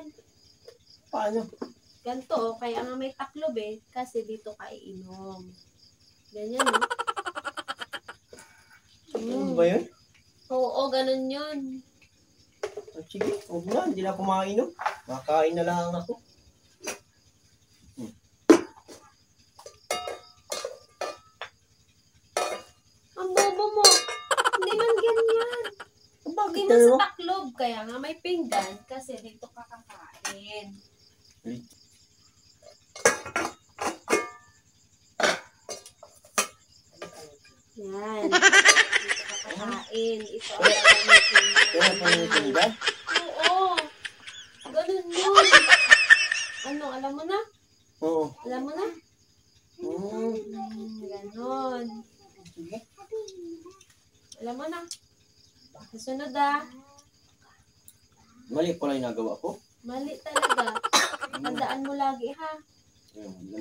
yan. Paano? Ganto, kaya nga may taklob eh. Kasi dito ka iinom. Ganyan, no? Ano ba yun? Oo, ganun yun. Sige, huwag na. Hindi na ako makainom. Makain na lang ako. Ang bobo mo. Hindi man ganyan. Bakit Hindi man sa taklob. Kaya nga may pinggan. Kasi dito ka kakain. Yan. Dito ka kakain. Ito ang gagamitin mo. Kaya pa yung pinggan? Oo. Ganun yun. Ano, alam mo na? Oo. Alam mo na? Ganon. Sige. Alam mo na. Susunod ah. Mali pala yung nagawa ko. Mali talaga. Tandaan mo lagi ha. Ayun.